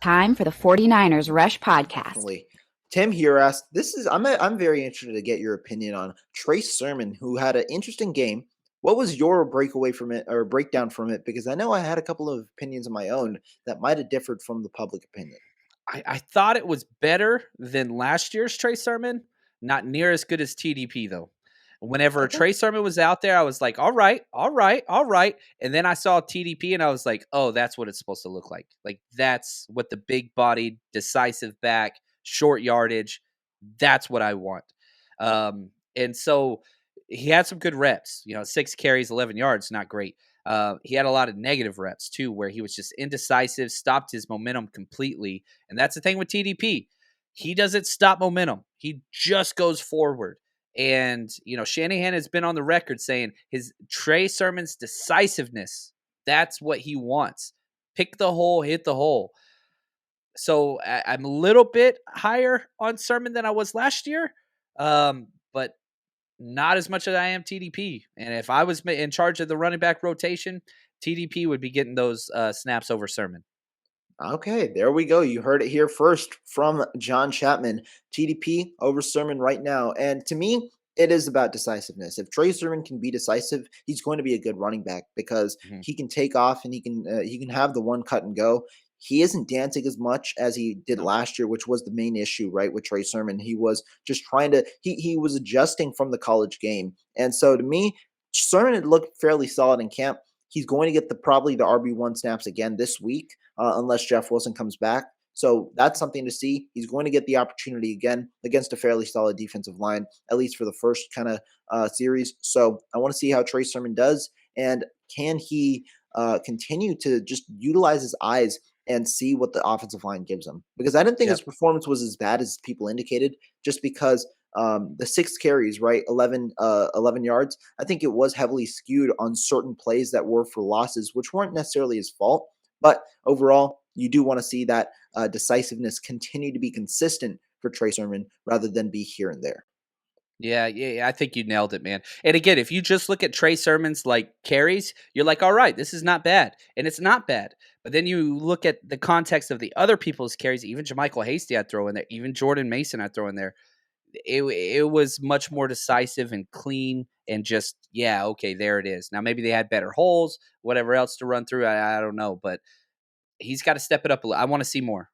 Time for the 49ers Rush podcast. Definitely. Tim here asked, I'm very interested to get your opinion on Trey Sermon, who had an interesting game. What was your breakaway from it or breakdown from it? Because I know I had a couple of opinions of my own that might have differed from the public opinion. I thought it was better than last year's Trey Sermon. Not near as good as TDP, though. Whenever Okay. Trey Sermon was out there, I was like, all right. And then I saw TDP and I was like, oh, that's what it's supposed to look like. Like, that's what the big bodied, decisive back, short yardage, that's what I want. And so he had some good reps, 6 carries, 11 yards, not great. He had a lot of negative reps too, where he was just indecisive, stopped his momentum completely. And that's the thing with TDP. He doesn't stop momentum. He just goes forward. And, Shanahan has been on the record saying his Trey Sermon's decisiveness, that's what he wants. Pick the hole, hit the hole. So I'm a little bit higher on Sermon than I was last year, but not as much as I am TDP. And if I was in charge of the running back rotation, TDP would be getting those snaps over Sermon. Okay, there we go. You heard it here first from John Chapman. TDP over Sermon right now. And to me, it is about decisiveness. If Trey Sermon can be decisive, he's going to be a good running back because he can take off and he can have the one cut and go. He isn't dancing as much as he did last year, which was the main issue, right, with Trey Sermon. He was just trying to he was adjusting from the college game. And so to me, Sermon had looked fairly solid in camp. He's going to get probably the RB1 snaps again this week, unless Jeff Wilson comes back. So that's something to see. He's going to get the opportunity again against a fairly solid defensive line, at least for the first kind of series. So I want to see how Trey Sermon does, and can he continue to just utilize his eyes and see what the offensive line gives him? Because I didn't think his performance was as bad as people indicated, just because the 6 carries, right, 11 yards. I think it was heavily skewed on certain plays that were for losses, which weren't necessarily his fault. But overall, you do want to see that decisiveness continue to be consistent for Trey Sermon rather than be here and there. Yeah, I think you nailed it, man. And again, if you just look at Trey Sermon's carries, you're like, all right, this is not bad. And it's not bad. But then you look at the context of the other people's carries, even Jermichael Hasty I'd throw in there, even Jordan Mason I'd throw in there. It was much more decisive and clean and just, okay, there it is. Now, maybe they had better holes, whatever else to run through. I don't know, but he's got to step it up a little. I want to see more.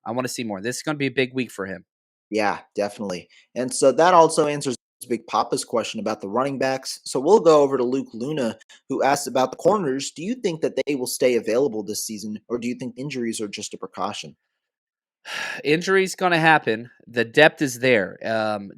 This is going to be a big week for him. Yeah, definitely. And so that also answers Big Papa's question about the running backs. So we'll go over to Luke Luna, who asked about the corners. Do you think that they will stay available this season, or do you think injuries are just a precaution? Injuries going to happen. The depth is there.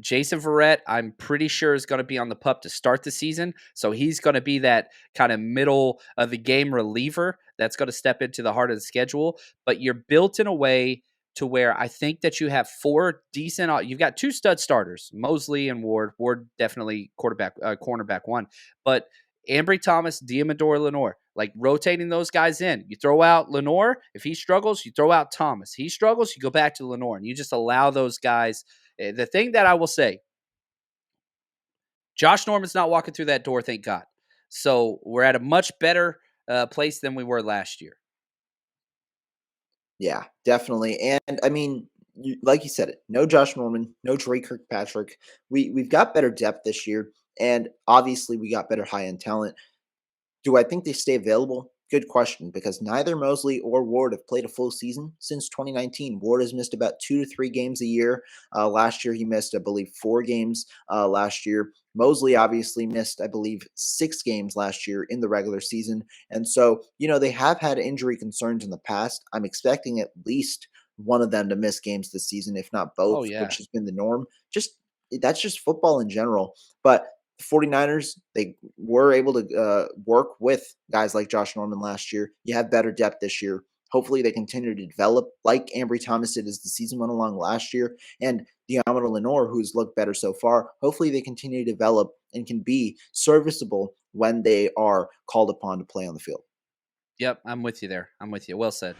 Jason Verrett, I'm pretty sure, is going to be on the pup to start the season. So he's going to be that kind of middle of the game reliever that's going to step into the heart of the schedule. But you're built in a way to where I think that you have 4 decent. You've got 2 stud starters, Mosley and Ward. Ward definitely cornerback 1, but Ambry Thomas, Diamador, Lenore, rotating those guys in. You throw out Lenore. If he struggles, you throw out Thomas. He struggles, you go back to Lenore, and you just allow those guys. The thing that I will say, Josh Norman's not walking through that door, thank God. So we're at a much better place than we were last year. Yeah, definitely. And I mean, like you said it, no Josh Norman, no Trey Kirkpatrick. We've got better depth this year, and obviously we got better high-end talent. Do I think they stay available? Good question, because neither Mosley or Ward have played a full season since 2019. Ward has missed about 2 to 3 games a year. Last year, he missed, I believe, 4 games last year. Mosley obviously missed, I believe, 6 games last year in the regular season. And so, they have had injury concerns in the past. I'm expecting at least one of them to miss games this season, if not both, which has been the norm. That's just football in general. But the 49ers, they were able to work with guys like Josh Norman last year. You have better depth this year. Hopefully they continue to develop like Ambry Thomas did as the season went along last year. And Diamador Lenore, who's looked better so far, hopefully they continue to develop and can be serviceable when they are called upon to play on the field. Yep, I'm with you there. Well said.